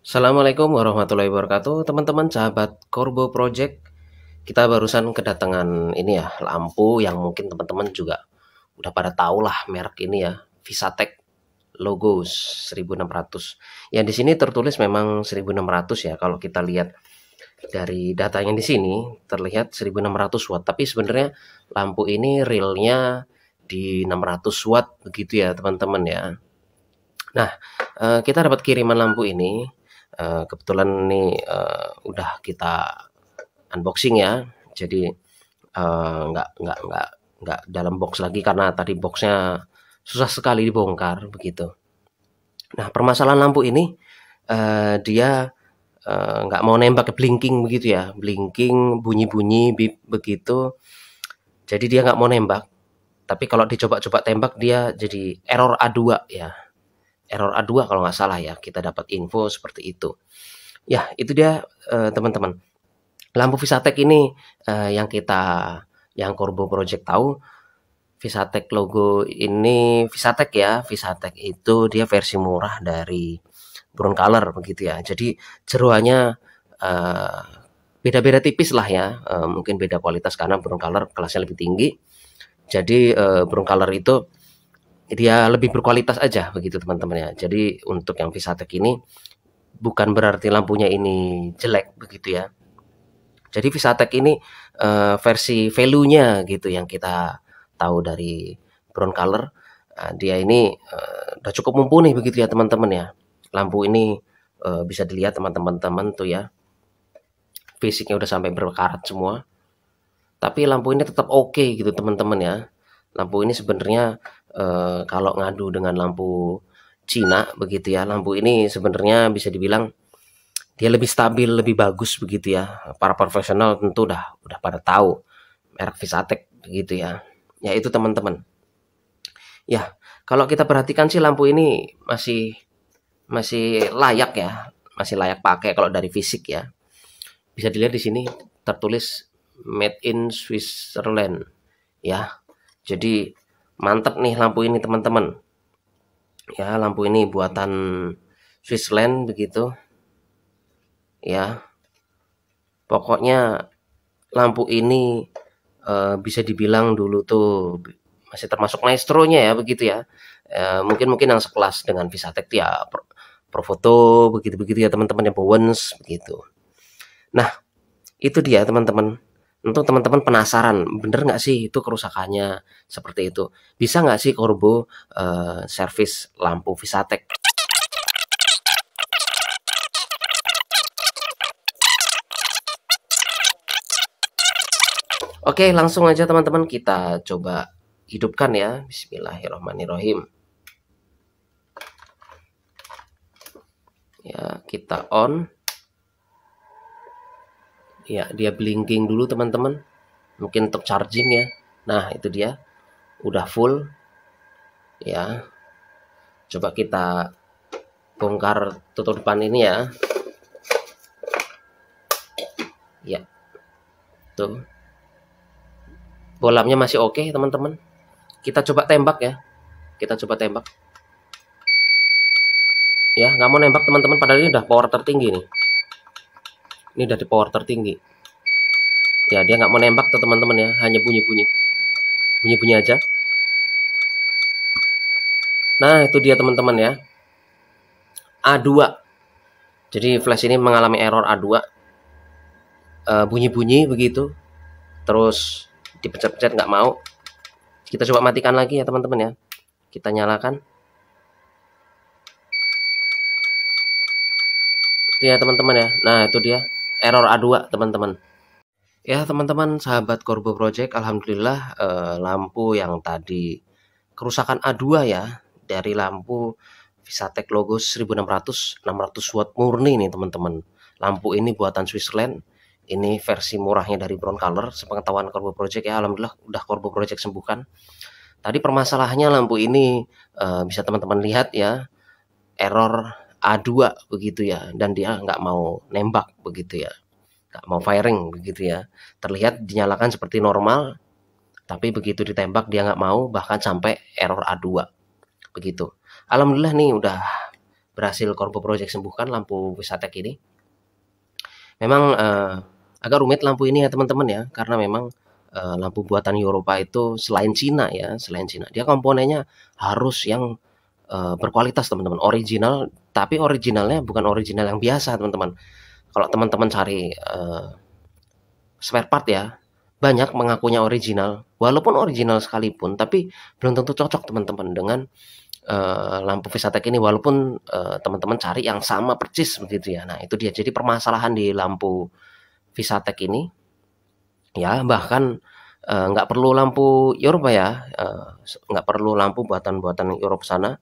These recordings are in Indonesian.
Assalamualaikum warahmatullahi wabarakatuh, teman-teman sahabat Corbo Project. Kita barusan kedatangan ini ya, lampu yang mungkin teman-teman juga udah pada tahu lah merek ini ya, Visatech logo 1600. Ya di sini tertulis memang 1600 ya. Kalau kita lihat dari datanya di sini terlihat 1600 watt, tapi sebenarnya lampu ini realnya di 600 watt begitu ya, teman-teman ya. Nah, kita dapat kiriman lampu ini, kebetulan ini, udah kita unboxing ya. Jadi, nggak dalam box lagi karena tadi boxnya susah sekali dibongkar, begitu. Nah, permasalahan lampu ini, dia, nggak mau nembak blinking begitu ya, blinking, bunyi-bunyi, bip begitu, jadi dia nggak mau nembak. Tapi kalau dicoba-coba tembak dia jadi error A2 ya. Error A2 kalau nggak salah ya, kita dapat info seperti itu. Ya, itu dia, teman-teman. Lampu Visatech ini, yang Corbo Project tahu, Visatech logo ini Visatech ya, Visatech itu dia versi murah dari Brown Color begitu ya. Jadi jeroannya, eee, beda-beda tipis lah ya, mungkin beda kualitas karena Brown Color kelasnya lebih tinggi. Jadi, Brown Color itu dia lebih berkualitas aja begitu teman-teman ya. Jadi untuk yang Visatech ini bukan berarti lampunya ini jelek begitu ya. Jadi Visatech ini, versi value-nya gitu yang kita tahu dari Brown Color, dia ini, udah cukup mumpuni begitu ya teman-teman ya. Lampu ini, bisa dilihat teman-teman tuh ya, fisiknya udah sampai berkarat semua, tapi lampu ini tetap oke gitu teman-teman ya. Lampu ini sebenarnya, kalau ngadu dengan lampu Cina begitu ya, lampu ini sebenarnya bisa dibilang dia lebih stabil, lebih bagus begitu ya. Para profesional tentu udah pada tahu merek Visatech begitu ya. Ya itu teman-teman. Ya, kalau kita perhatikan sih lampu ini masih masih layak ya, masih layak pakai kalau dari fisik ya. Bisa dilihat di sini tertulis made in Switzerland ya. Jadi mantap nih lampu ini teman-teman. Ya, lampu ini buatan Switzerland begitu. Ya, pokoknya lampu ini, bisa dibilang dulu tuh masih termasuk maestronya ya begitu ya. Mungkin mungkin yang sekelas dengan Visatech ya Profoto begitu-begitu ya teman-teman, ya Bowens begitu. Nah, itu dia teman-teman. Untuk teman-teman penasaran, bener nggak sih itu kerusakannya seperti itu? Bisa nggak sih Corbo, servis lampu Visatech? Oke, langsung aja teman-teman kita coba hidupkan ya. Bismillahirrahmanirrahim. Ya, kita on. Ya, dia blinking dulu teman-teman. Mungkin untuk charging ya. Nah, itu dia. Udah full. Ya. Coba kita bongkar tutup depan ini ya. Ya. Tuh. Bolamnya masih oke, teman-teman. Kita coba tembak ya. Kita coba tembak. Ya, nggak mau nembak teman-teman, padahal ini udah power tertinggi nih. Ini udah di power tertinggi. Ya, dia nggak mau nembak tuh teman-teman ya, hanya bunyi-bunyi. Bunyi-bunyi aja. Nah, itu dia teman-teman ya. A2. Jadi flash ini mengalami error A2. Bunyi-bunyi begitu. Terus dipencet-pencet nggak mau. Kita coba matikan lagi ya teman-teman ya. Kita nyalakan. Itu ya teman-teman ya. Nah, itu dia error A2 teman-teman. Ya teman-teman sahabat Corbo Project, alhamdulillah lampu yang tadi kerusakan A2 ya, dari lampu Visatech logo 1600 600 watt murni nih teman-teman. Lampu ini buatan Switzerland. Ini versi murahnya dari Brown Color. Sepengetahuan Corbo Project ya, alhamdulillah udah Corbo Project sembuhkan. Tadi permasalahannya lampu ini, bisa teman-teman lihat ya, error A2 begitu ya, dan dia nggak mau nembak begitu ya. Nggak mau firing begitu ya. Terlihat dinyalakan seperti normal, tapi begitu ditembak dia nggak mau, bahkan sampai error A2 begitu. Alhamdulillah nih udah berhasil Corpo Project sembuhkan lampu Visatek ini. Memang agak rumit lampu ini ya teman-teman ya, karena memang lampu buatan Eropa itu selain Cina ya, selain Cina, dia komponennya harus yang berkualitas teman-teman, original, tapi originalnya bukan original yang biasa teman-teman. Kalau teman-teman cari spare part ya, banyak mengakunya original, walaupun original sekalipun, tapi belum tentu cocok teman-teman dengan lampu Visatek ini, walaupun teman-teman cari yang sama persis begitu ya. Nah itu dia, jadi permasalahan di lampu Visatek ini ya, bahkan nggak perlu lampu Eropa ya, nggak perlu lampu buatan Eropa sana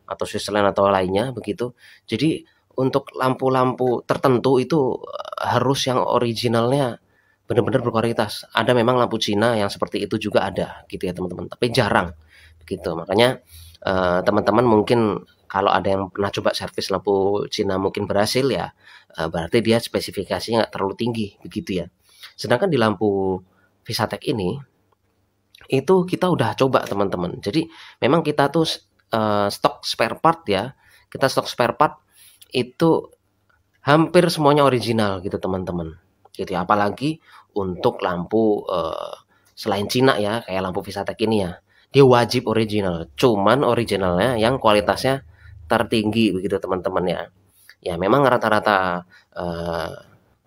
atau Switzerland atau lainnya begitu. Jadi untuk lampu-lampu tertentu itu harus yang originalnya benar-benar berkualitas. Ada memang lampu Cina yang seperti itu juga ada gitu ya teman-teman, tapi jarang gitu. Makanya teman-teman mungkin kalau ada yang pernah coba servis lampu Cina mungkin berhasil ya, berarti dia spesifikasinya nggak terlalu tinggi begitu ya. Sedangkan di lampu Visatek ini itu kita udah coba teman-teman. Jadi memang kita tuh stok spare part ya, kita stok spare part itu hampir semuanya original gitu teman-teman. Gitu ya. Apalagi untuk lampu selain Cina ya, kayak lampu Visatek ini ya, dia wajib original. Cuman originalnya yang kualitasnya tertinggi begitu teman-teman ya. Ya memang rata-rata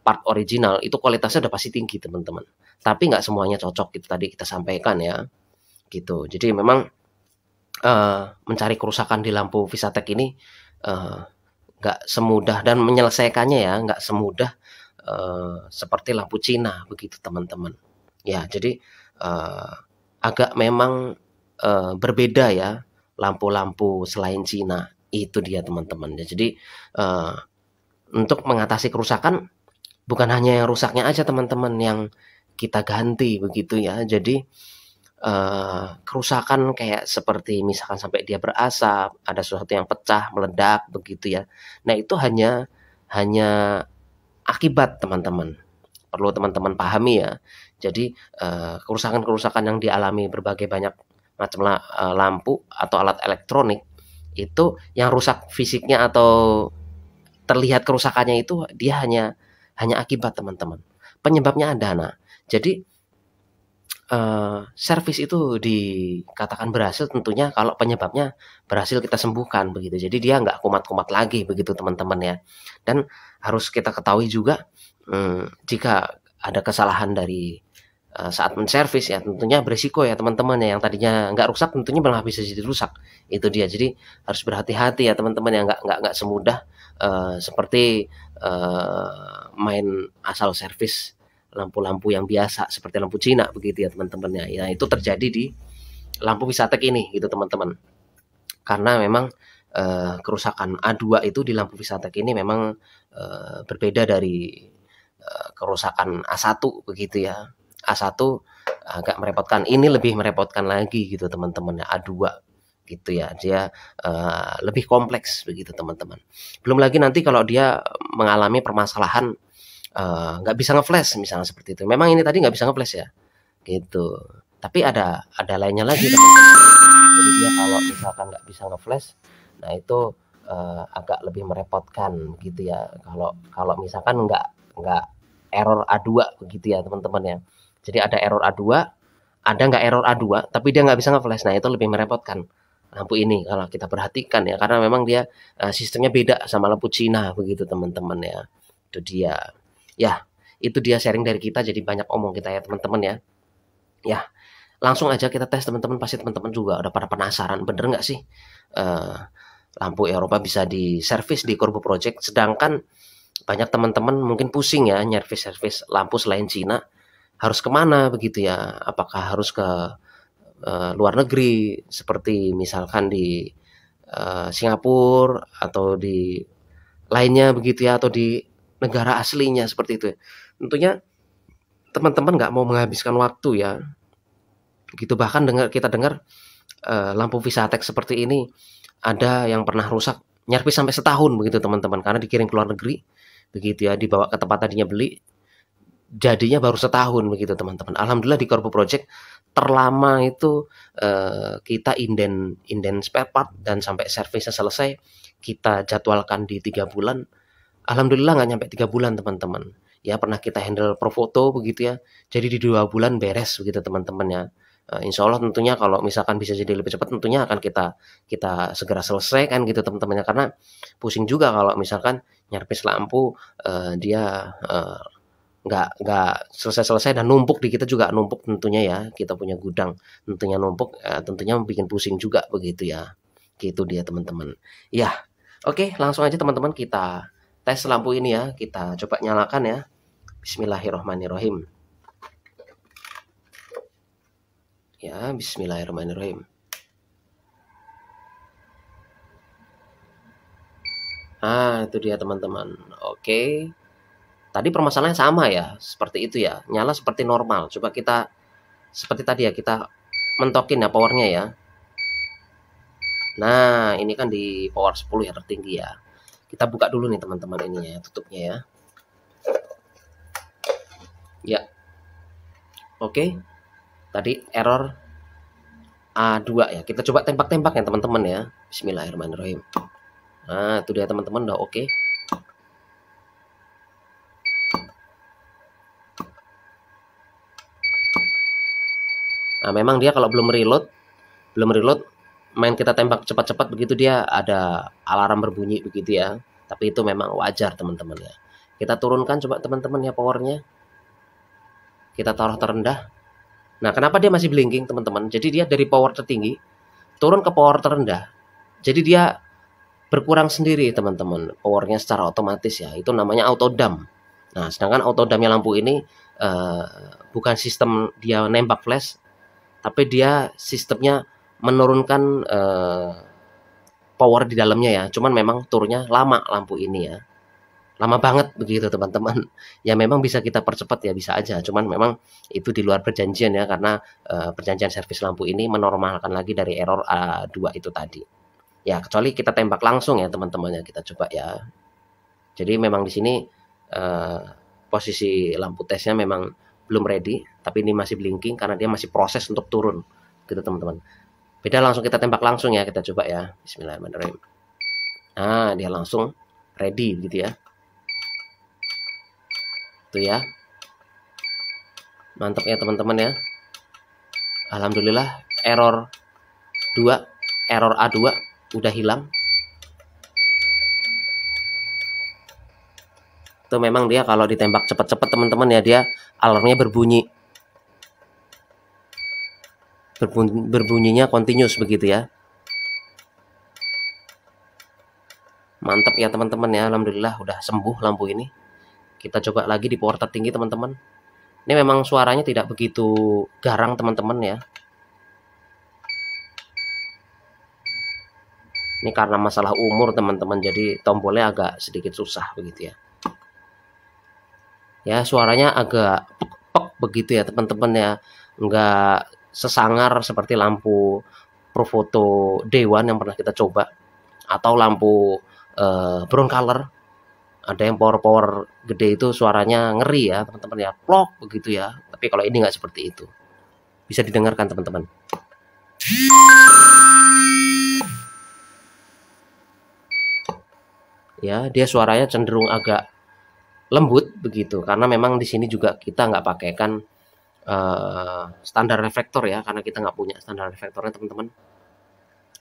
part original itu kualitasnya udah pasti tinggi teman-teman. Tapi nggak semuanya cocok gitu tadi kita sampaikan ya. Gitu. Jadi memang mencari kerusakan di lampu Visatek ini nggak semudah, dan menyelesaikannya ya nggak semudah seperti lampu Cina begitu teman-teman. Ya jadi agak memang berbeda ya lampu-lampu selain Cina itu dia teman-teman. Jadi untuk mengatasi kerusakan bukan hanya yang rusaknya aja teman-teman yang kita ganti begitu ya. Jadi kerusakan kayak seperti misalkan sampai dia berasap, ada sesuatu yang pecah, meledak begitu ya. Nah itu hanya akibat teman-teman. Perlu teman-teman pahami ya. Jadi kerusakan-kerusakan yang dialami berbagai banyak macam lampu atau alat elektronik itu yang rusak fisiknya atau terlihat kerusakannya itu dia hanya akibat teman-teman. Penyebabnya ada. Nah, jadi servis itu dikatakan berhasil tentunya kalau penyebabnya berhasil kita sembuhkan begitu. Jadi dia nggak kumat-kumat lagi begitu teman-teman ya. Dan harus kita ketahui juga jika ada kesalahan dari saat menservis ya tentunya berisiko ya teman-teman ya, yang tadinya nggak rusak tentunya malah bisa jadi rusak. Itu dia. Jadi harus berhati-hati ya teman-teman ya, nggak semudah seperti main asal servis lampu-lampu yang biasa seperti lampu Cina begitu ya teman-teman ya. Ya itu terjadi di lampu Visatek ini gitu teman-teman. Karena memang kerusakan A2 itu di lampu Visatek ini memang berbeda dari kerusakan A1 begitu ya. A1 agak merepotkan, ini lebih merepotkan lagi gitu teman-teman ya, A2 gitu ya. Dia lebih kompleks begitu teman-teman. Belum lagi nanti kalau dia mengalami permasalahan nggak bisa ngeflash misalnya seperti itu. Memang ini tadi nggak bisa ngeflash ya, gitu. Tapi ada lainnya lagi teman-teman. Jadi dia kalau misalkan nggak bisa ngeflash, nah itu agak lebih merepotkan gitu ya. Kalau misalkan nggak error A2 begitu ya teman-teman ya. Jadi ada error A2, ada nggak error A2, tapi dia nggak bisa ngeflash. Nah itu lebih merepotkan lampu ini kalau kita perhatikan ya, karena memang dia sistemnya beda sama lampu Cina begitu teman-teman ya. Itu dia. Ya, itu dia sharing dari kita, jadi banyak omong kita ya teman-teman ya. Ya, langsung aja kita tes teman-teman, pasti teman-teman juga udah pada penasaran, bener nggak sih lampu Eropa bisa diservis di Corpo Project, sedangkan banyak teman-teman mungkin pusing ya nyervis-servis lampu selain Cina, harus kemana begitu ya, apakah harus ke luar negeri seperti misalkan di Singapura atau di lainnya begitu ya, atau di negara aslinya seperti itu. Tentunya teman-teman nggak mau menghabiskan waktu ya. Gitu, bahkan kita dengar lampu Visatek seperti ini ada yang pernah rusak nyervis sampai setahun begitu teman-teman, karena dikirim ke luar negeri begitu ya, dibawa ke tempat tadinya beli, jadinya baru setahun begitu teman-teman. Alhamdulillah di Corpo Project terlama itu kita inden spare part dan sampai servisnya selesai kita jadwalkan di 3 bulan, alhamdulillah nggak nyampe 3 bulan teman-teman. Ya pernah kita handle Profoto begitu ya. Jadi di 2 bulan beres begitu teman-teman ya. Insya Allah tentunya kalau misalkan bisa jadi lebih cepat tentunya akan kita kita segera selesaikan gitu teman-teman ya. Karena pusing juga kalau misalkan nyervis lampu dia nggak selesai-selesai dan numpuk di kita juga numpuk tentunya ya. Kita punya gudang tentunya numpuk, tentunya bikin pusing juga begitu ya. Gitu dia teman-teman. Ya, oke langsung aja teman-teman kita tes lampu ini ya. Kita coba nyalakan ya. Bismillahirrahmanirrahim. Ya, bismillahirrahmanirrahim. Nah, itu dia teman-teman. Oke. Tadi permasalahannya sama ya, seperti itu ya. Nyala seperti normal. Coba kita seperti tadi ya, kita mentokin ya powernya ya. Nah, ini kan di power 10 ya tertinggi ya. Kita buka dulu nih teman-teman ini ya, tutupnya ya. Ya. Oke. Tadi error A2 ya. Kita coba tembak-tembak ya teman-teman ya. Bismillahirrahmanirrahim. Nah, itu dia teman-teman udah oke. Nah, memang dia kalau belum reload, main kita tembak cepat-cepat begitu dia ada alarm berbunyi begitu ya. Tapi itu memang wajar teman-teman ya. Kita turunkan coba teman-teman ya powernya. Kita taruh terendah. Nah, kenapa dia masih blinking teman-teman? Jadi dia dari power tertinggi turun ke power terendah. Jadi dia berkurang sendiri teman-teman powernya secara otomatis ya. Itu namanya auto dump. Nah, sedangkan auto dumpnya lampu ini bukan sistem dia nembak flash, tapi dia sistemnya menurunkan power di dalamnya ya. Cuman memang turunnya lama lampu ini ya. Lama banget begitu teman-teman. Ya memang bisa kita percepat ya bisa aja. Cuman memang itu di luar perjanjian ya karena perjanjian servis lampu ini menormalkan lagi dari error A2 itu tadi. Ya kecuali kita tembak langsung ya teman-teman ya kita coba ya. Jadi memang di sini posisi lampu tesnya memang belum ready, tapi ini masih blinking karena dia masih proses untuk turun gitu teman-teman. Beda langsung kita tembak langsung ya, kita coba ya. Bismillahirrahmanirrahim. Nah, dia langsung ready gitu ya. Tuh ya. Mantap ya teman-teman ya. Alhamdulillah error A2 udah hilang. Itu memang dia kalau ditembak cepat-cepat teman-teman ya dia alarmnya berbunyi. Berbunyinya continuous begitu ya. Mantap ya teman-teman ya. Alhamdulillah udah sembuh lampu ini. Kita coba lagi di power tertinggi teman-teman. Ini memang suaranya tidak begitu garang teman-teman ya. Ini karena masalah umur teman-teman jadi tombolnya agak sedikit susah begitu ya. Ya suaranya agak pek begitu ya teman-teman ya. Enggak sesangar seperti lampu Profoto Day1 yang pernah kita coba. Atau lampu brown color. Ada yang power gede itu suaranya ngeri ya teman-teman ya, plok begitu ya. Tapi kalau ini nggak seperti itu. Bisa didengarkan teman-teman. Ya, dia suaranya cenderung agak lembut begitu karena memang di sini juga kita nggak pakaikan standar reflektor ya karena kita nggak punya standar reflektornya teman-teman.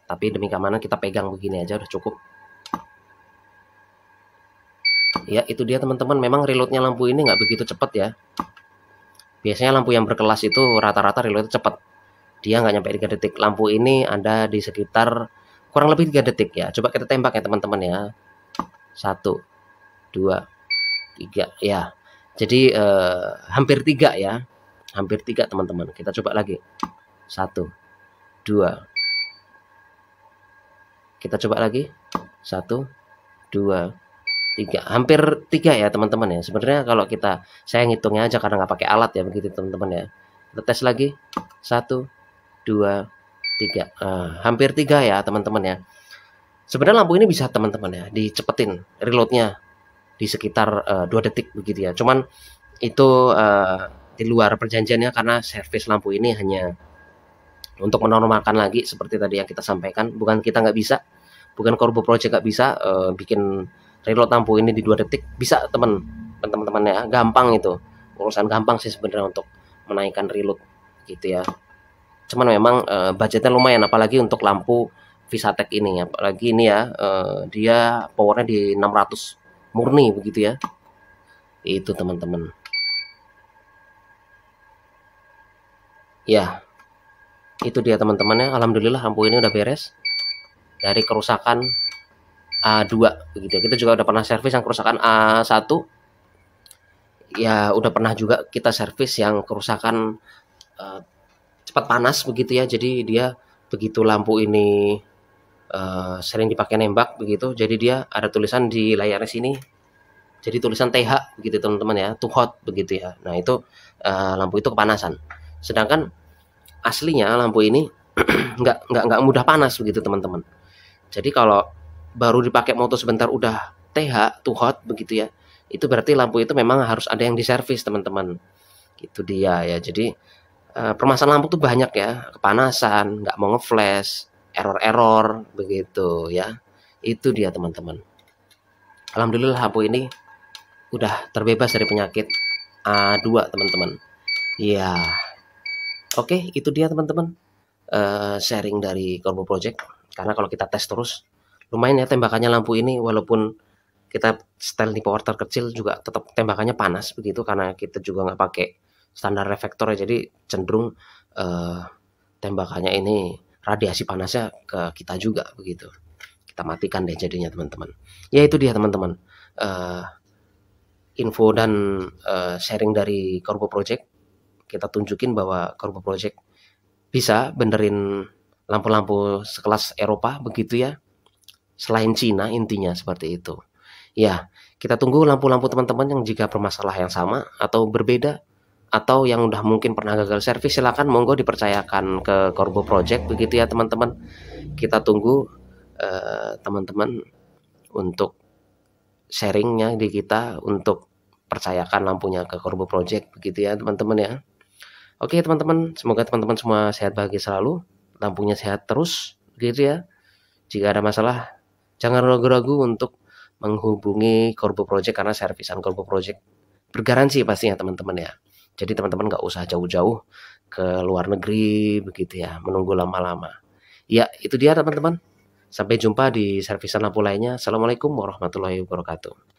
Tapi demi keamanan kita pegang begini aja udah cukup. Ya itu dia teman-teman, memang reloadnya lampu ini nggak begitu cepat ya. Biasanya lampu yang berkelas itu rata-rata reloadnya cepat. Dia nggak nyampe 3 detik. Lampu ini ada di sekitar kurang lebih 3 detik ya. Coba kita tembak ya teman-teman ya. 1, 2, 3 ya. Jadi hampir 3 ya. Hampir 3 teman-teman. Kita coba lagi. 1, 2. Kita coba lagi. 1, 2, 3. Hampir 3 ya teman-teman ya. Sebenarnya kalau saya ngitungnya aja karena nggak pakai alat ya begitu teman-teman ya. Kita tes lagi. 1, 2, 3. Hampir 3 ya teman-teman ya. Sebenarnya lampu ini bisa teman-teman ya dicepetin reloadnya di sekitar 2 detik begitu ya. Cuman itu di luar perjanjiannya karena servis lampu ini hanya untuk menormalkan lagi seperti tadi yang kita sampaikan. Bukan kita nggak bisa, bukan Corbo Project nggak bisa bikin reload lampu ini di 2 detik, bisa teman-teman ya, gampang itu, urusan gampang sih sebenarnya untuk menaikkan reload gitu ya. Cuman memang budgetnya lumayan, apalagi untuk lampu Visatech ini, apalagi ini ya, dia powernya di 600 murni begitu ya. Itu teman-teman. Ya, itu dia teman-temannya. Alhamdulillah lampu ini udah beres dari kerusakan A2 begitu ya. Kita juga udah pernah servis yang kerusakan A1. Ya, udah pernah juga kita servis yang kerusakan cepat panas begitu ya. Jadi dia begitu lampu ini sering dipakai nembak begitu, jadi dia ada tulisan di layarnya sini, jadi tulisan TH begitu teman-teman ya, too hot begitu ya. Nah itu lampu itu kepanasan. Sedangkan aslinya lampu ini nggak mudah panas begitu teman-teman. Jadi kalau baru dipakai moto sebentar udah TH too hot begitu ya, itu berarti lampu itu memang harus ada yang diservis teman-teman. Itu dia ya. Jadi permasalahan lampu tuh banyak ya, kepanasan, nggak mau ngeflash, error begitu ya. Itu dia teman-teman. Alhamdulillah lampu ini udah terbebas dari penyakit A2 teman-teman. Ya, oke, itu dia teman-teman sharing dari Corbo Project. Karena kalau kita tes terus, lumayan ya tembakannya lampu ini, walaupun kita setel di power terkecil juga tetap tembakannya panas begitu, karena kita juga nggak pakai standar reflektor ya, jadi cenderung tembakannya ini radiasi panasnya ke kita juga begitu. Kita matikan deh jadinya teman-teman. Ya itu dia teman-teman, info dan sharing dari Corbo Project. Kita tunjukin bahwa Corbo Project bisa benerin lampu-lampu sekelas Eropa begitu ya, selain Cina, intinya seperti itu. Ya, kita tunggu lampu-lampu teman-teman yang jika permasalahan yang sama atau berbeda, atau yang udah mungkin pernah gagal servis, silakan monggo dipercayakan ke Corbo Project begitu ya teman-teman. Kita tunggu teman-teman untuk sharingnya di kita, untuk percayakan lampunya ke Corbo Project begitu ya teman-teman ya. Oke teman-teman, semoga teman-teman semua sehat bahagia selalu, lampunya sehat terus gitu ya. Jika ada masalah, jangan ragu-ragu untuk menghubungi Corbo Project, karena servisan Corbo Project bergaransi pastinya teman-teman ya. Jadi teman-teman nggak usah jauh-jauh ke luar negeri begitu ya, menunggu lama-lama. Ya itu dia teman-teman. Sampai jumpa di servisan lampu lainnya. Assalamualaikum warahmatullahi wabarakatuh.